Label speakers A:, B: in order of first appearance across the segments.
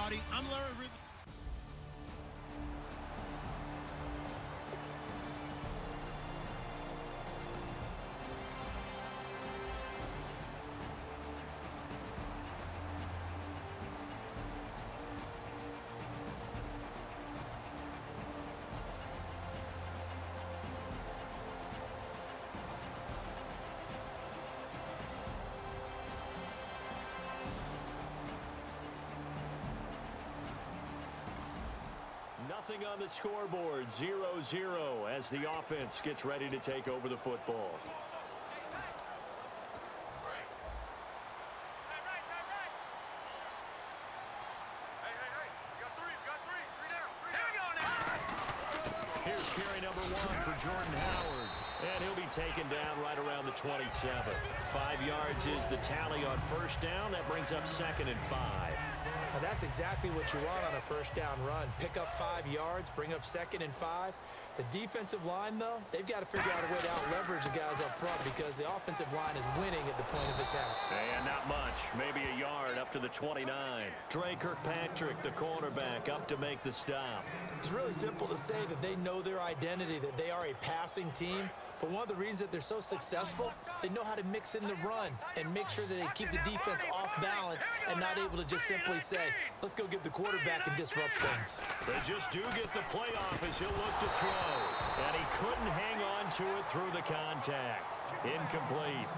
A: everybody. I'm Larry Ridley.
B: Nothing on the scoreboard, 0-0 as the offense gets ready to take over the football. Here's carry number 1 for Jordan Howard, and he'll be taken down right around the 27. 5 yards is the tally on first down. That brings up 2nd and 5.
C: Now that's exactly what you want on a first down run. Pick up 5 yards, bring up 2nd and 5. The defensive line, though, they've got to figure out a way to out-leverage the guys up front because the offensive line is winning at the point of attack.
B: And not much, maybe a yard up to the 29. Dre Kirkpatrick, the cornerback, up to make the stop.
C: It's really simple to say that they know their identity, that they are a passing team. But one of the reasons that they're so successful, they know how to mix in the run and make sure that they keep the defense off balance and not able to just simply say, let's go get the quarterback and disrupt things.
B: They just do get the playoff as he'll look to throw. And he couldn't hang on to it through the contact. Incomplete.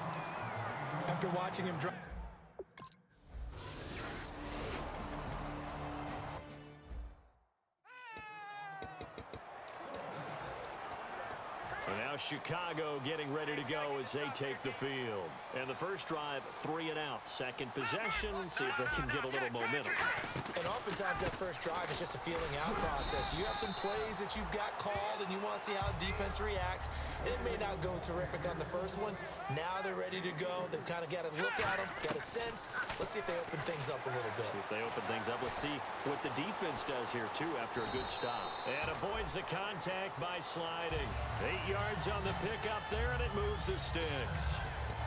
C: After watching him drive.
B: And now Chicago getting ready to go as they take the field. And the first drive, 3 and out. Second possession, see if they can get a little momentum.
C: And oftentimes that first drive is just a feeling out process. You have some plays that you've got called and you want to see how defense reacts. It may not go terrific on the first one. Now they're ready to go. They've kind of got to look at them, got a sense. Let's see if they open things up a little bit.
B: See if they open things up. Let's see what the defense does here, too, after a good stop. And avoids the contact by sliding. 8 yards on the pickup there, and it moves the sticks.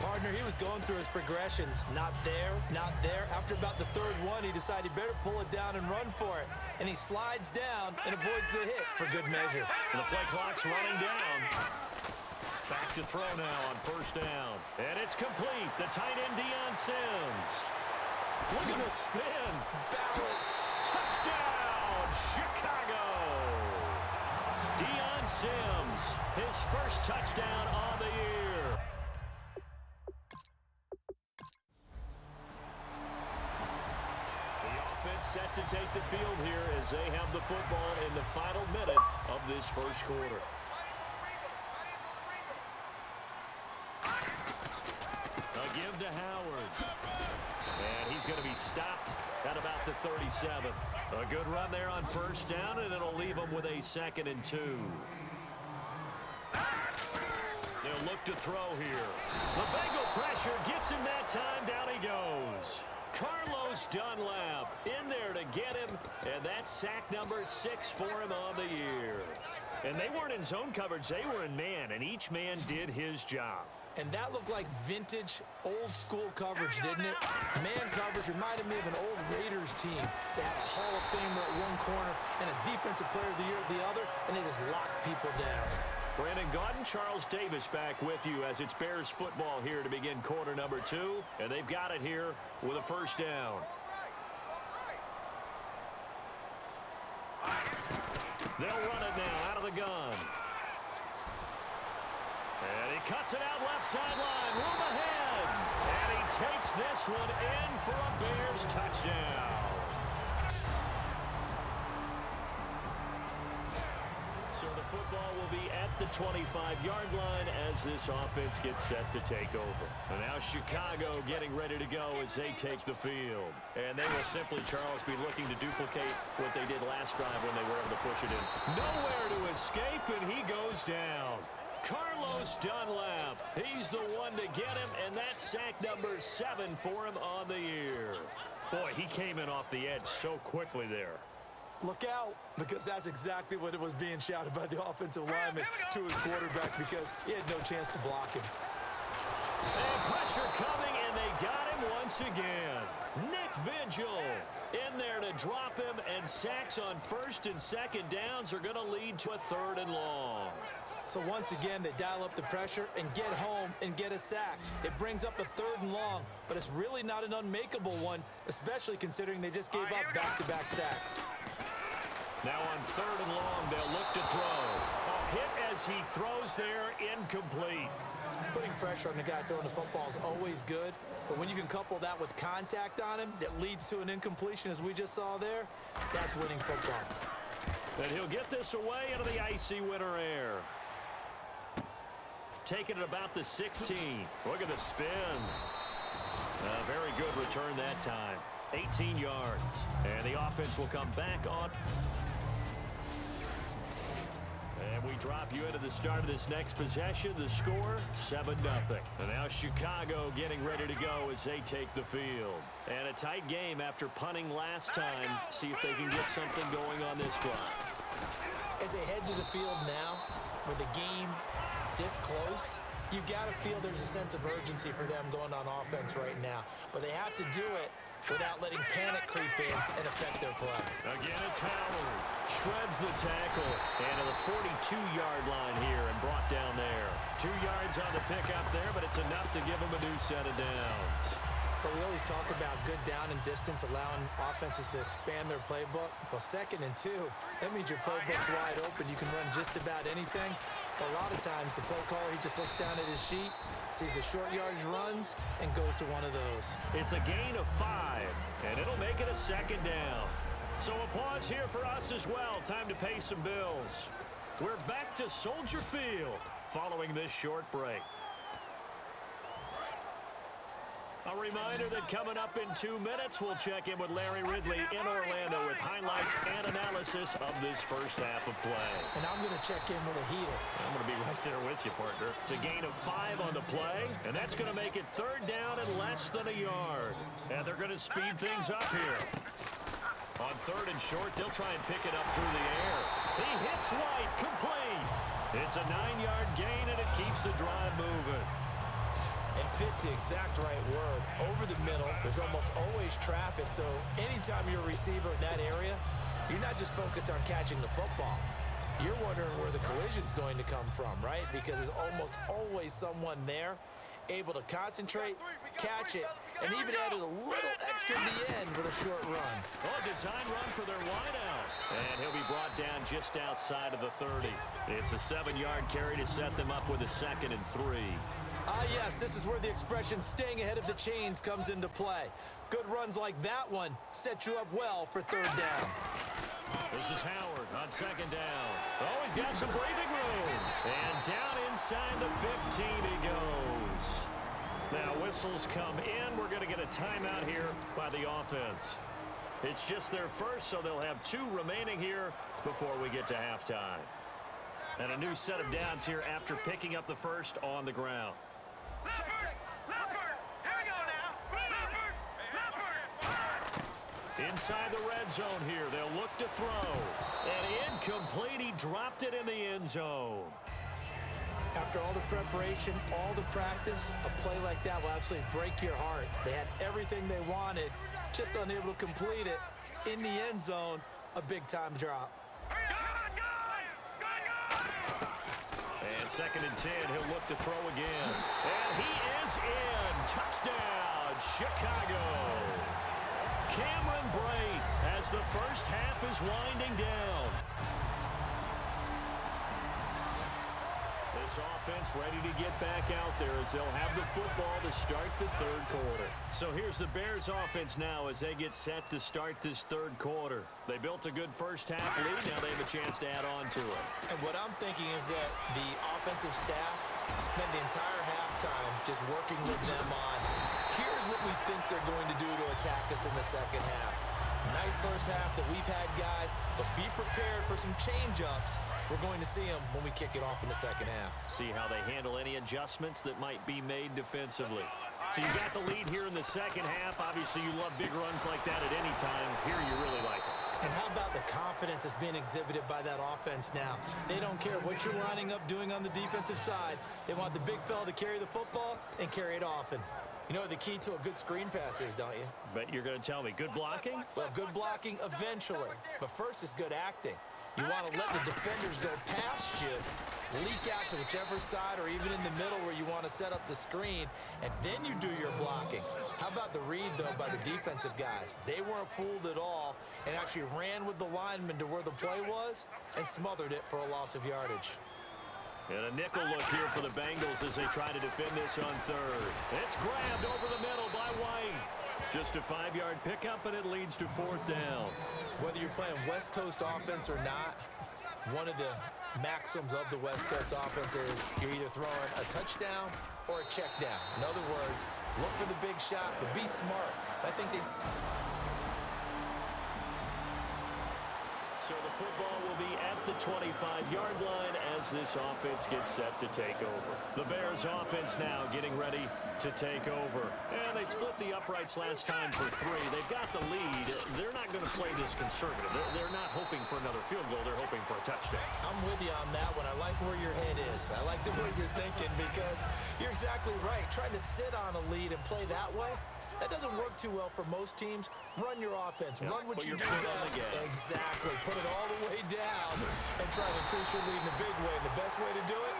C: Partner, he was going through his progressions. Not there, not there. After about the third one, he decided he better pull it down and run for it. And he slides down and avoids the hit for good measure.
B: And the play clock's running down. Back to throw now on first down. And it's complete. The tight end, Deion Sims. Look at the spin.
C: Balance.
B: Touchdown, Chicago. Deion Sims, his first touchdown on the year. Set to take the field here as they have the football in the final minute of this first quarter. A give to Howard. And he's going to be stopped at about the 37. A good run there on first down, and it'll leave him with a 2nd and 2. They'll look to throw here. The Bengal pressure gets him that time. Down he goes. Carlos Dunlap in there to get him, and that's sack number 6 for him on the year. And they weren't in zone coverage, they were in man, and each man did his job.
C: And that looked like vintage, old-school coverage, didn't it? Man coverage reminded me of an old Raiders team. They had a Hall of Famer at one corner and a Defensive Player of the Year at the other, and they just locked people down.
B: Brandon Gaudin, Charles Davis back with you as it's Bears football here to begin quarter number 2. And they've got it here with a first down. They'll run it now out of the gun. And he cuts it out left sideline. Room ahead. And he takes this one in for a Bears touchdown. So the football will be at the 25-yard line as this offense gets set to take over. And now Chicago getting ready to go as they take the field. And they will simply, Charles, be looking to duplicate what they did last drive when they were able to push it in. Nowhere to escape, and he goes down. Carlos Dunlap, he's the one to get him, and that's sack number 7 for him on the year. Boy, he came in off the edge so quickly there.
C: Look out, because that's exactly what it was being shouted by the offensive lineman to his quarterback because he had no chance to block him.
B: And pressure coming, and they got him. him once again. Nick Vigil in there to drop him, and sacks on first and second downs are going to lead to a 3rd and long.
C: So once again, they dial up the pressure and get home and get a sack. It brings up a 3rd and long, but it's really not an unmakeable one, especially considering they just gave up back-to-back sacks.
B: Now on 3rd and long, they'll look to throw. A hit as he throws there, incomplete.
C: Putting pressure on the guy throwing the football is always good, but when you can couple that with contact on him that leads to an incompletion, as we just saw there, that's winning football.
B: And he'll get this away into the icy winter air. Taking it about the 16. Look at the spin. A very good return that time. 18 yards. And the offense will come back on. And we drop you into the start of this next possession. The score, 7-0. And now Chicago getting ready to go as they take the field. And a tight game after punting last time. See if they can get something going on this drive.
C: As they head to the field now, with the game this close, you've got to feel there's a sense of urgency for them going on offense right now. But they have to do it without letting panic creep in and affect their play.
B: Again, it's Howard. Shreds the tackle. And to the 42-yard line here and brought down there. 2 yards on the pickup there, but it's enough to give them a new set of downs.
C: But we always talk about good down and distance, allowing offenses to expand their playbook. Well, 2nd and 2, that means your playbook's wide open. You can run just about anything. But a lot of times, the play caller, he just looks down at his sheet, sees the short yardage runs, and goes to one of those.
B: It's a gain of 5, and it'll make it a 2nd down. So a pause here for us as well. Time to pay some bills. We're back to Soldier Field following this short break. A reminder that coming up in 2 minutes, we'll check in with Larry Ridley in Orlando with highlights and analysis of this first half of play.
C: And I'm going to check in with a heater.
B: I'm going to be right there with you, partner. It's a gain of 5 on the play, and that's going to make it 3rd down and less than a yard. And they're going to speed things up here. On 3rd and short, they'll try and pick it up through the air. He hits White, complete. It's a 9-yard gain, and it keeps the drive moving.
C: And fits the exact right word. Over the middle, there's almost always traffic, so anytime you're a receiver in that area, you're not just focused on catching the football. You're wondering where the collision's going to come from, right? Because there's almost always someone there able to concentrate, catch it, and even added a little extra at the end with a short run.
B: Oh, design run for their wideout. And he'll be brought down just outside of the 30. It's a 7-yard carry to set them up with a 2nd and 3.
C: Ah, yes, this is where the expression staying ahead of the chains comes into play. Good runs like that one set you up well for 3rd down.
B: This is Howard on 2nd down. Oh, he's got some breathing room. And down inside the 15 he goes. Now whistles come in. We're going to get a timeout here by the offense. It's just their first, so they'll have 2 remaining here before we get to halftime. And a new set of downs here after picking up the first on the ground. Inside the red zone here, they'll look to throw. And incomplete, he dropped it in the end zone.
C: After all the preparation, all the practice, a play like that will absolutely break your heart. They had everything they wanted, just unable to complete it. In the end zone, a big-time drop.
B: And 2nd and 10, he'll look to throw again. And he is in. Touchdown, Chicago. Cameron Brate as the first half is winding down. This offense ready to get back out there as they'll have the football to start the 3rd quarter. So here's the Bears offense now as they get set to start this 3rd quarter. They built a good first half lead. Now they have a chance to add on to it.
C: And what I'm thinking is that the offensive staff spent the entire halftime just working with them on, here's what we think they're going to do to attack us in the 2nd half. Nice first half that we've had, guys, but be prepared for some change-ups. We're going to see them when we kick it off in the 2nd half.
B: See how they handle any adjustments that might be made defensively. So you got the lead here in the 2nd half. Obviously, you love big runs like that at any time. Here, you really like it.
C: And how about the confidence that's being exhibited by that offense now? They don't care what you're lining up doing on the defensive side. They want the big fella to carry the football and carry it often. You know what the key to a good screen pass is, don't you?
B: Bet you're going to tell me. Good blocking?
C: Well, good blocking eventually. But first is good acting. You want to let the defenders go past you, leak out to whichever side or even in the middle where you want to set up the screen, and then you do your blocking. How about the read, though, by the defensive guys? They weren't fooled at all and actually ran with the lineman to where the play was and smothered it for a loss of yardage.
B: And a nickel look here for the Bengals as they try to defend this on third. It's grabbed over the middle by White. Just a 5-yard pickup, and it leads to fourth down.
C: Whether you're playing West Coast offense or not, one of the maxims of the West Coast offense is you're either throwing a touchdown or a check down. In other words, look for the big shot, but be smart. I think they...
B: So the football will be at the 25-yard line as this offense gets set to take over. The Bears offense now getting ready to take over. And they split the uprights last time for 3. They've got the lead. They're not going to play this conservative. They're not hoping for another field goal. They're hoping for a touchdown.
C: I'm with you on that one. I like where your head is. I like the way you're thinking because you're exactly right. Trying to sit on a lead and play that way, that doesn't work too well for most teams. Run your offense. Run what you do best. Exactly. Put it all the way down and try to increase your lead in a big way. And the best way to do it,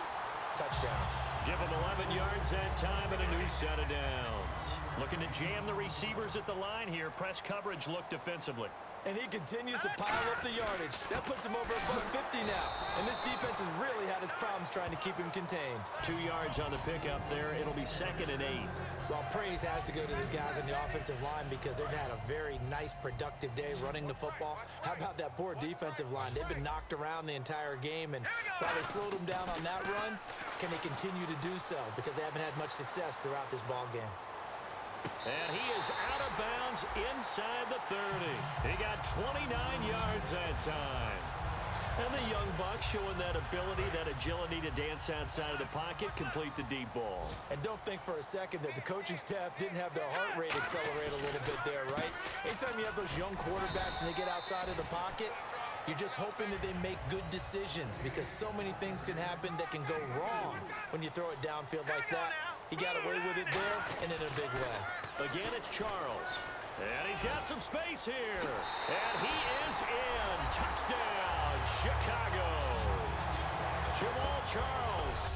C: touchdowns.
B: Give them 11 yards that time and a new set of downs. Looking to jam the receivers at the line here. Press coverage look defensively.
C: And he continues to pile up the yardage. That puts him over above 50 now. And this defense has really had its problems trying to keep him contained.
B: 2 yards on the pickup there. It'll be 2nd and 8.
C: Well, praise has to go to the guys on the offensive line because they've had a very nice, productive day running the football. How about that poor defensive line? They've been knocked around the entire game, and while they slowed them down on that run, can they continue to do so? Because they haven't had much success throughout this ball game.
B: And he is out of bounds inside the 30. He got 29 yards that time. And the young buck showing that ability, that agility to dance outside of the pocket, complete the deep ball.
C: And don't think for a second that the coaching staff didn't have their heart rate accelerate a little bit there, right? Anytime you have those young quarterbacks and they get outside of the pocket, you're just hoping that they make good decisions because so many things can happen that can go wrong when you throw it downfield like that. He got away with it there and in a big way.
B: Again, it's Charles. And he's got some space here. And he is in. Touchdown, Chicago. Jamal Charles.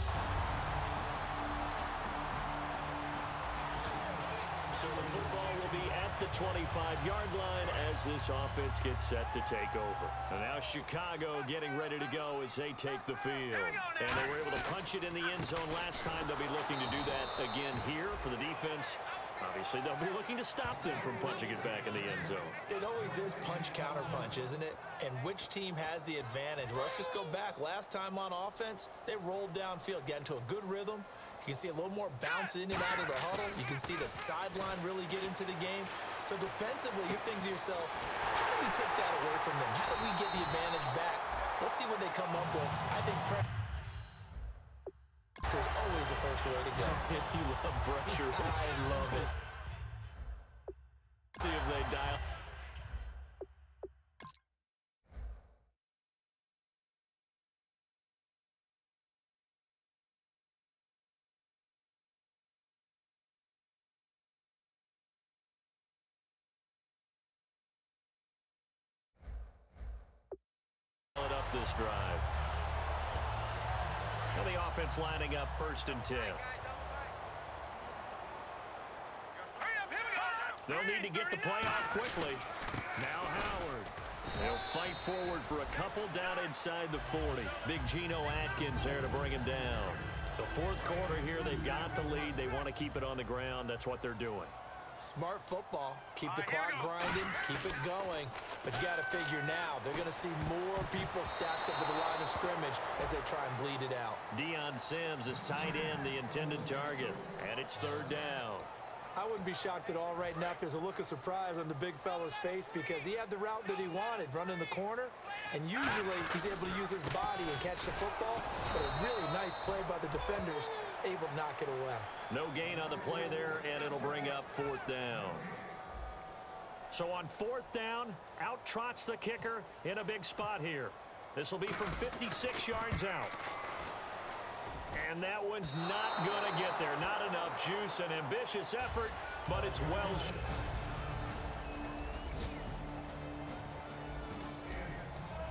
B: So the football will be at the 25-yard line as this offense gets set to take over. And now Chicago getting ready to go as they take the field. And they were able to punch it in the end zone last time. They'll be looking to do that again here for the defense. Obviously, they'll be looking to stop them from punching it back in the end zone.
C: It always is punch-counter-punch, isn't it? And which team has the advantage? Well, let's just go back. Last time on offense, they rolled downfield, got into a good rhythm. You can see a little more bounce in and out of the huddle. You can see the sideline really get into the game. So defensively, you're thinking to yourself, how do we take that away from them? How do we get the advantage back? Let's see what they come up with. I think pressure is always the first way to go.
B: You love pressure.
C: I love it.
B: See if they dial. Up this drive. And the offense lining up 1st and 10. They'll need to get the play off quickly. Now Howard. They'll fight forward for a couple down inside the 40. Big Geno Atkins there to bring him down. The 4th quarter here, they've got the lead. They want to keep it on the ground. That's what they're doing.
C: Smart football. Keep the clock grinding. Keep it going. But you got to figure now, they're going to see more people stacked up at the line of scrimmage as they try and bleed it out.
B: Deion Sims is tight end, the intended target. And it's 3rd down.
C: I wouldn't be shocked at all right now if there's a look of surprise on the big fella's face because he had the route that he wanted, running the corner, and usually he's able to use his body and catch the football, but a really nice play by the defenders, able to knock it away. No
B: gain on the play there, and it'll bring up 4th down. So on 4th down, out trots the kicker in a big spot here. This will be from 56 yards out. And that one's not going to get there. Not enough juice. An ambitious effort, but it's well.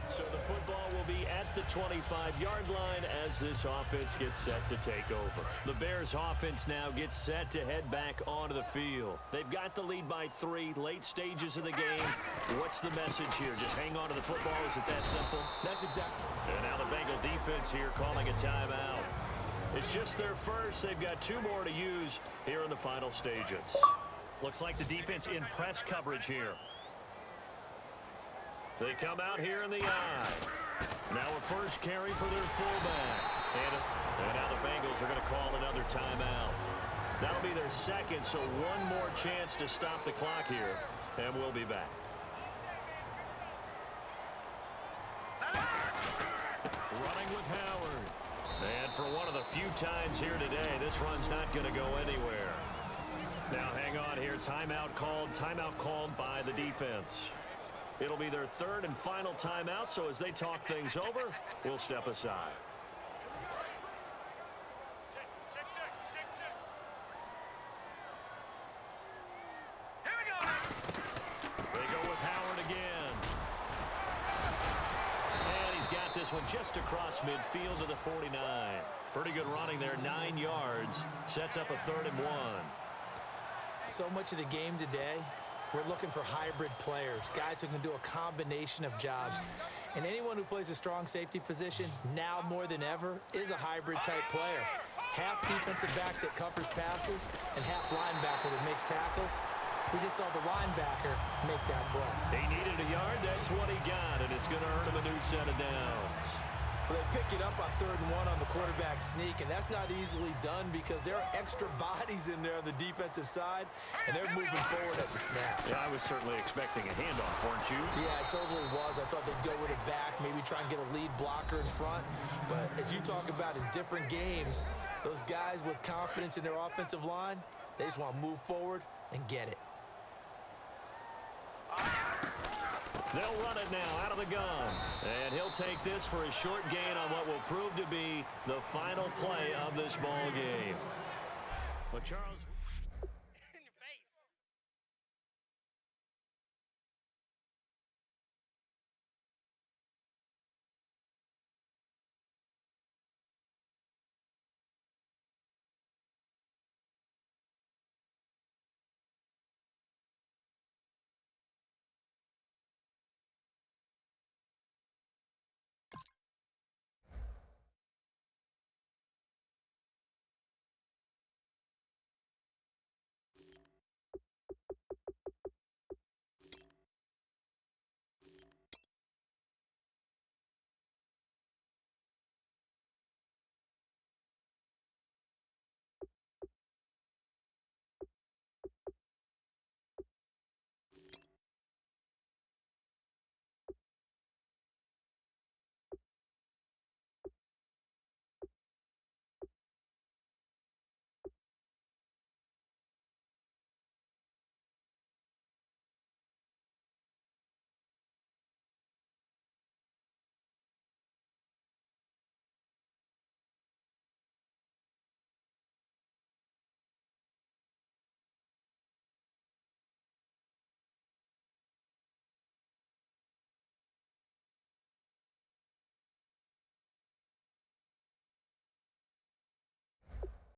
B: So the football will be at the 25-yard line as this offense gets set to take over. The Bears offense now gets set to head back onto the field. They've got the lead by 3, late stages of the game. What's the message here? Just hang on to the football? Is it that simple?
C: That's exactly.
B: And now the Bengal defense here calling a timeout. It's just their first. They've got 2 more to use here in the final stages. Looks like the defense in press coverage here. They come out here in the eye. Now a first carry for their fullback. And now the Bengals are going to call another timeout. That'll be their second, so one more chance to stop the clock here. And we'll be back. Running with Howard. And for one of the few times here today, this run's not going to go anywhere. Now hang on here. Timeout called by the defense. It'll be their 3rd and final timeout, so as they talk things over, we'll step aside. Here we go. They go with Howard again. And he's got this one just across midfield to the 49. Pretty good running there, 9 yards. Sets up a 3rd and 1.
C: So much of the game today, we're looking for hybrid players, guys who can do a combination of jobs. And anyone who plays a strong safety position, now more than ever, is a hybrid-type player. Half defensive back that covers passes and half linebacker that makes tackles. We just saw the linebacker make that play.
B: He needed a yard. That's what he got, and it's going to earn him a new set of downs.
C: Well, they pick it up on 3rd and 1 on the quarterback sneak, and that's not easily done because there are extra bodies in there on the defensive side, and they're moving forward at the snap.
B: Yeah, I was certainly expecting a handoff, weren't you?
C: Yeah, it totally was. I thought they'd go with it back, maybe try and get a lead blocker in front. But as you talk about in different games, those guys with confidence in their offensive line, they just want to move forward and get it.
B: They'll run it now out of the gun. And he'll take this for a short gain on what will prove to be the final play of this ball game. But Charles